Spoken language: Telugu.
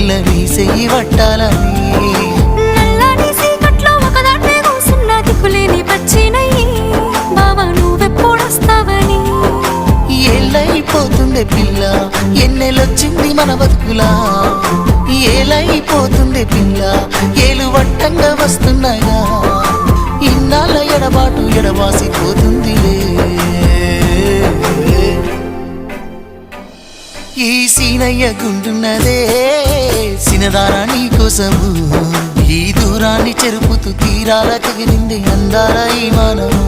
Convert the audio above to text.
పిల్ల నీ చెయ్యి పట్టాలని నల్లని సీకట్లో ఒకదాన్నే కూసున్న దిక్కులేని పచ్చినయ్యి బావా నువ్వెప్పుడొస్తావని ఏళ్ళైపోతుండే పిల్ల ఎన్నెలొచ్చింది మన బతుకులా ఏలైపోతుండే పిల్ల ఏలు వట్టంగా వస్తున్నాయా ఇన్నాళ్ళ ఎడబాటు ఎడవాసిపోతుందిలే ఈ సీనయ్య గుండున్నదే సినదారా నీ కోసము ఈ దూరాన్ని చెరుపుతూ తీరాల తెగిరింది అందాల ఈ మానము